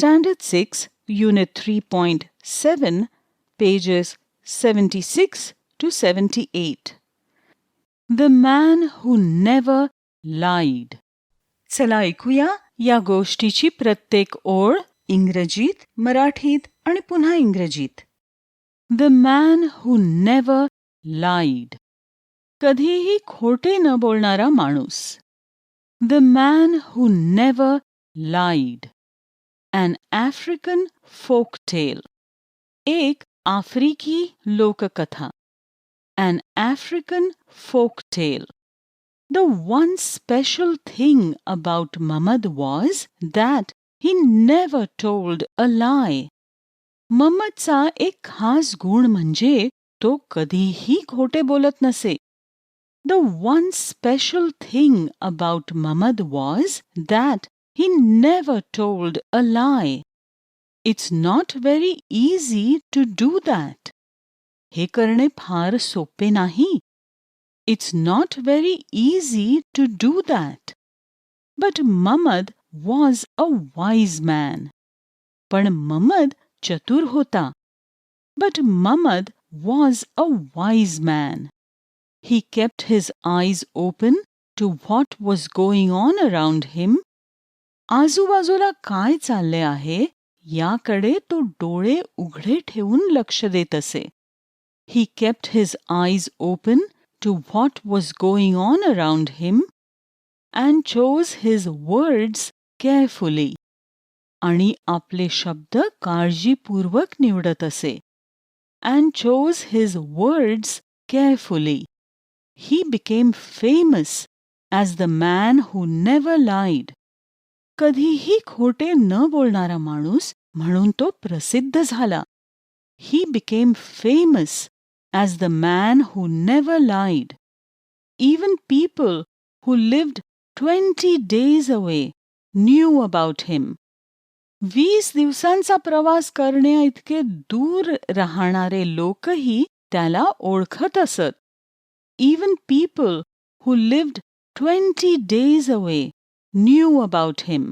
Standard 6, Unit 3.7, pages 76 to 78. The Man Who Never Lied. चला ऐकूया या गोष्टीची प्रत्येक ओळ इंग्रजीत, मराठीत आणि पुन्हा इंग्रजीत. The Man Who Never Lied. कधीही खोटे न बोलणारा माणूस. The Man Who Never Lied. An African folk tale. एक आफ्रिकी लोककथा. An African folk tale. The one special thing about Muhammad was that he never told a lie. मुहम्मदचा एक खास गुण म्हणजे तो कधीही खोटे बोलत नसे. The one special thing about Muhammad was that he never told a lie. It's not very easy to do that. हे करणे फार सोपे नाही. It's not very easy to do that. But Muhammad was a wise man. पण मुहम्मद चतुर होता. But Muhammad was a wise man. He kept his eyes open to what was going on around him. आजूबाजूला काय चालले आहे याकडे तो डोळे उघडे ठेवून लक्ष देत असे. He kept his eyes open to what was going on around him and chose his words carefully. आणि आपले शब्द काळजीपूर्वक निवडत असे. And chose his words carefully. He became famous as the man who never lied. कधीही खोटे न बोलणारा माणूस म्हणून तो प्रसिद्ध झाला. He became famous as the man who never lied. Even people who lived 20 days away knew about him. 20 दिवसांचा प्रवास करण्याइतके दूर राहणारे लोकही त्याला ओळखत असत. Even people who lived 20 days away knew about him.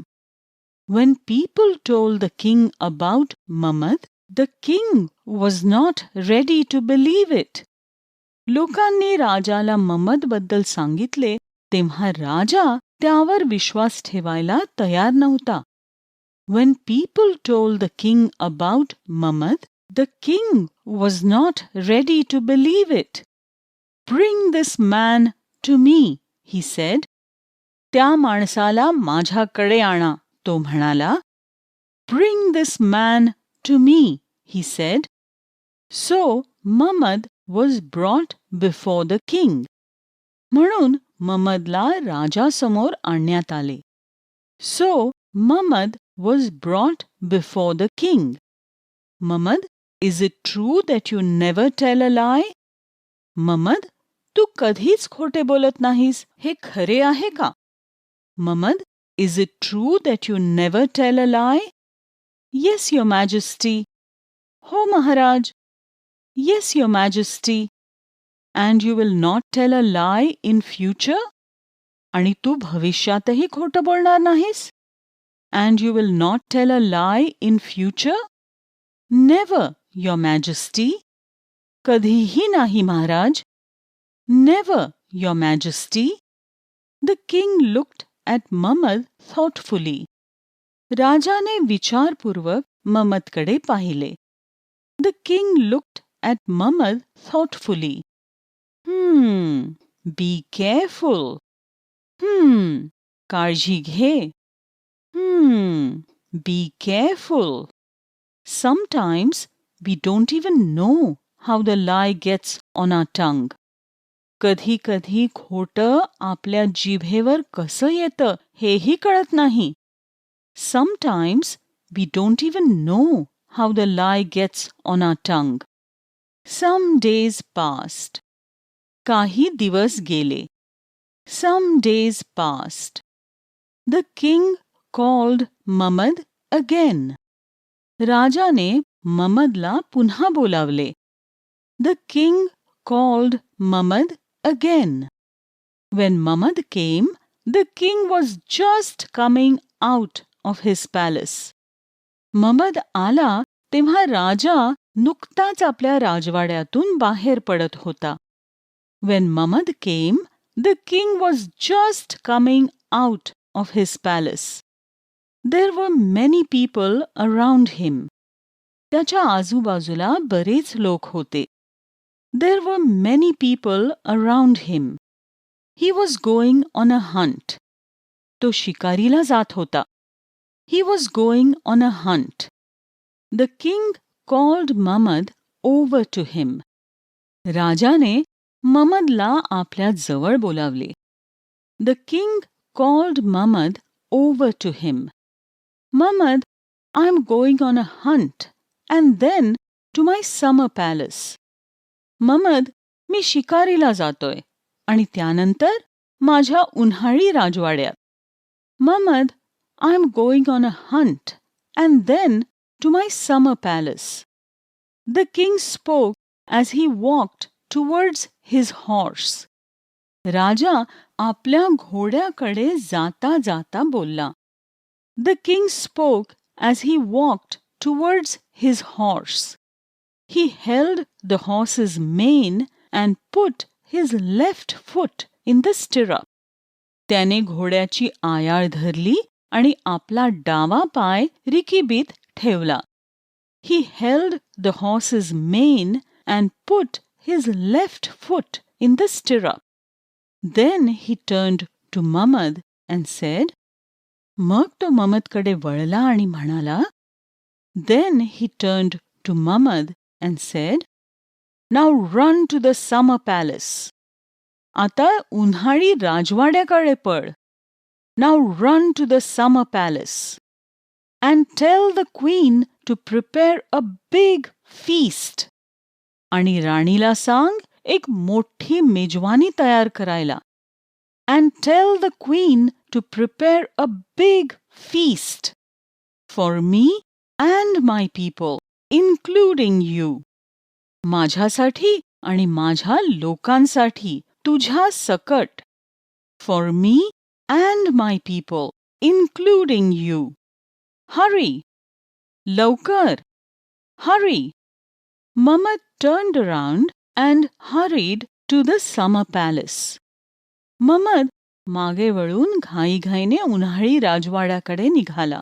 When people told the king about Muhammad, the king was not ready to believe it. लोकांनी राजाला मुहम्मदबद्दल सांगितले तेव्हा राजा त्यावर विश्वास ठेवायला तयार नव्हता. When people told the king about Muhammad, the king was not ready to believe it. Bring this man to me, he said. त्या माणसाला माझ्याकडे आणा, तो म्हणाला. Bring this man to me, he said. So Muhammad was brought before the king. म्हणून मुहम्मदला राजासमोर आणण्यात आले. So Muhammad was brought before the king. Muhammad, is it true that you never tell a lie? Muhammad, तू कधीच खोटे बोलत नाहीस, हे खरे आहे का? Muhammad, is it true that you never tell a lie? Yes, your majesty. हो Maharaj. Yes, your majesty. And you will not tell a lie in future? आणि तू भविष्यातही खोटं बोलणार नाहीस? And you will not tell a lie in future? Never, your majesty. कधीही नाही Maharaj. Never, your majesty. The king looked at Muhammad thoughtfully. राजाने विचारपूर्वक मुहम्मदकडे पाहिले. The king looked at Muhammad thoughtfully. Be careful. काळजी घे. Be careful. Sometimes we don't even know how the lie gets on our tongue. कधी कधी खोटं आपल्या जिभेवर कसं येतं हेही कळत नाही. Sometimes we don't even know how the lie gets on our tongue. Some days passed. काही दिवस गेले. Some days passed. The king called Muhammad again. राजाने मुहम्मदला पुन्हा बोलावले. The king called Muhammad again. When Muhammad came, the king was just coming out of his palace. ममद आला तेव्हा राजा नुकताच आपल्या राजवाड्यातून बाहेर पडत होता. When Mamad came, the king was just coming out of his palace. There were many people around him. त्याच्या आजूबाजूला बरेच लोक होते. There were many people around him. He was going on a hunt. तो शिकारीला जात होता. He was going on a hunt. The king called Mamad over to him. राजाने ममदला आपल्या जवळ बोलावले. The king called Mamad over to him. Mamad, I am going on a hunt and then to my summer palace. Mamad, मी शिकारीला जातोय आणि त्यानंतर माझ्या उन्हाळी राजवाड्यात. Mamad, I am going on a hunt and then to my summer palace. The king spoke as he walked towards his horse. राजा आपल्या घोड्याकडे जाता जाता बोलला. The king spoke as he walked towards his horse. He held the horse's mane and put his left foot in the stirrup. त्याने घोड्याची आयाळ धरली आणि आपला डावा पाय रिकीबीत ठेवला. He held the horse's mane and put his left foot in the stirrup. Then he turned to Mamad and said, मग तो ममदकडे वळला आणि म्हणाला. Then he turned to Mamad and said, Now run to the summer palace. आता उन्हाळी राजवाड्याकडे पळ. Now run to the summer palace. And tell the queen to prepare a big feast. आणि राणीला सांग एक मोठी मेजवानी तयार करायला. And tell the queen to prepare a big feast for me and my people, including you. माझ्यासाठी आणि माझ्या लोकांसाठी तुझ्या सकट. For me and my people, including you. Hurry! लवकर! Hurry! Mamad turned around and hurried to the summer palace. Mamad मागे वळून घाईघाईने उन्हाळी राजवाड्याकडे निघाला.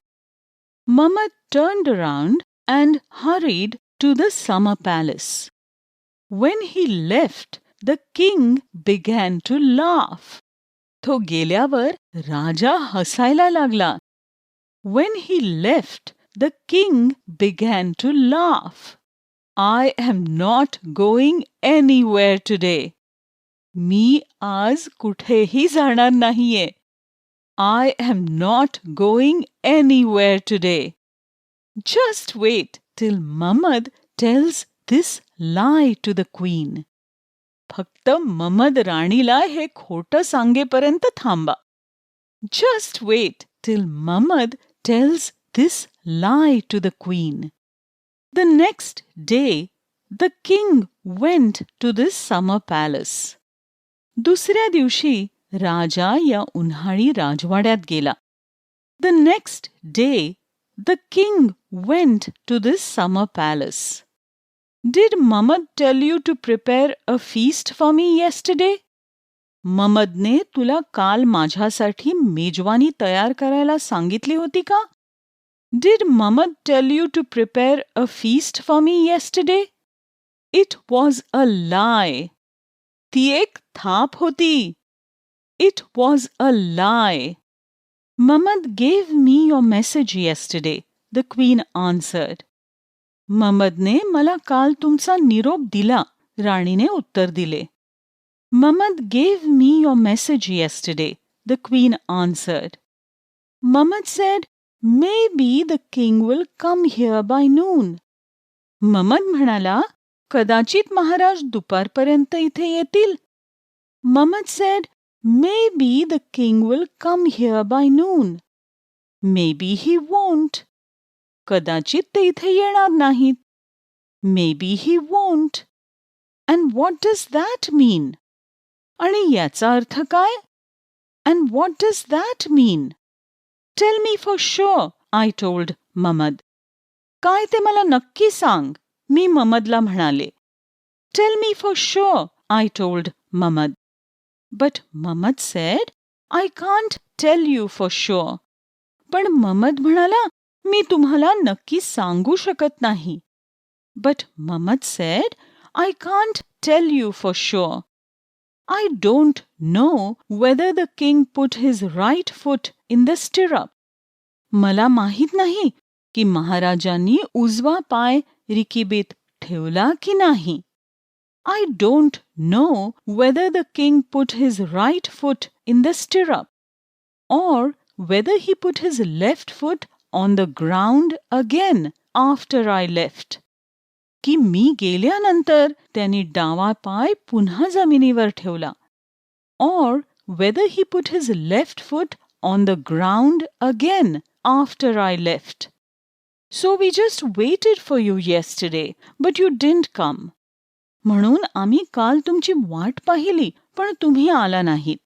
Mamad turned around and hurried to the summer palace. When he left, the king began to laugh. तो गेल्यावर राजा हसायला लागला. When he left, the king began to laugh. I am not going anywhere today. मी आज कुठेही जाणार नाहीये. I am not going anywhere today. Just wait till Mamad tells this lie to the queen. फक्त ममद राणीला हे खोटं सांगेपर्यंत थांबा. Just wait till Mamad tells this lie to the queen. The next day, the king went to this summer palace. दुसऱ्या दिवशी राजा या उन्हाळी राजवाड्यात गेला. The next day, the king went to this summer palace. Did Mamad tell you to prepare a feast for me yesterday? ममदने तुला काल माझ्यासाठी मेजवानी तयार करायला सांगितली होती का? Did Mamad tell you to prepare a feast for me yesterday? It was a lie. ती एक थाप होती. It was a lie. Mamad gave me your message yesterday, the queen answered. ममदने मला काल तुमचा निरोप दिला, राणीने उत्तर दिले. Mamad gave me your message yesterday, the queen answered. Mamad said, maybe the king will come here by noon. Mamad म्हणाला, कदाचित महाराज दुपारपर्यंत इथे येतील. Mamad said, maybe the king will come here by noon. Maybe he won't. कदाचित ते इथे येणार नाहीत. Maybe he won't. And what does that mean? आणि याचा अर्थ काय? And what does that mean? Tell me for sure, I told Mamad. काय ते मला नक्की सांग, मी ममदला म्हणाले. Tell me for sure, I told Mamad. But Mamad said, I can't tell you for sure. पण ममद म्हणाला, मी तुम्हाला नक्की सांगू शकत नाही. But Mamad said, I can't tell you for sure. I don't know whether the king put his right foot in the stirrup. मला माहित नाही की महाराजांनी उजवा पाय रिकिबीत ठेवला की नाही. I don't know whether the king put his right foot in the stirrup or whether he put his left foot on the ground again after I left. की मी गेल्यानंतर त्यांनी डावा पाय पुन्हा जमिनीवर ठेवला. Or whether he put his left foot on the ground again after I left. So we just waited for you yesterday, but you didn't come. म्हणून आम्ही काल तुमची वाट पाहिली, पण तुम्ही आला नाहीत.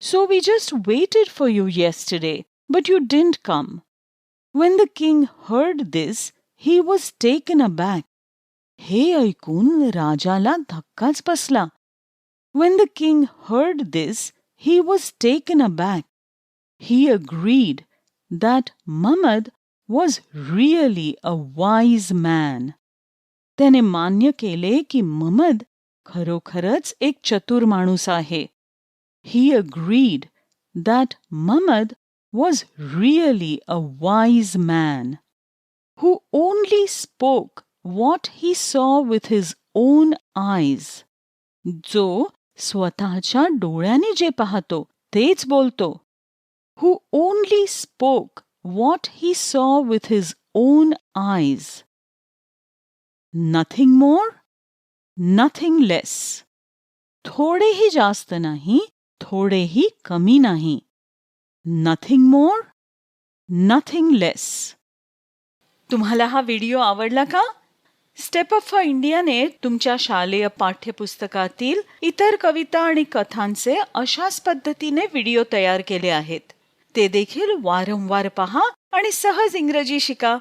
So we just waited for you yesterday, but you didn't come. When the king heard this, he was taken aback. हे ऐकून राजाला धक्काच बसला. When the king heard this, he was taken aback. He agreed that Mamad was really a wise man. त्याने मान्य केले की ममद खरोखरच एक चतुर माणूस आहे. He agreed that Mamad was really a wise man who only spoke what he saw with his own eyes. जो स्वतःच्या डोळ्याने जे पाहतो तेच बोलतो. Who only spoke what he saw with his own eyes. Nothing more, nothing less. थोडेही जास्त नाही, थोडेही कमी नाही. Nothing more, nothing less. तुम्हाला हा व्हिडिओ आवडला का? स्टेप अप फॉर इंडियाने तुमच्या शालेय पाठ्यपुस्तकातील इतर कविता आणि कथांचे अशाच पद्धतीने व्हिडिओ तयार केले आहेत. ते देखील वारंवार पहा आणि सहज इंग्रजी शिका.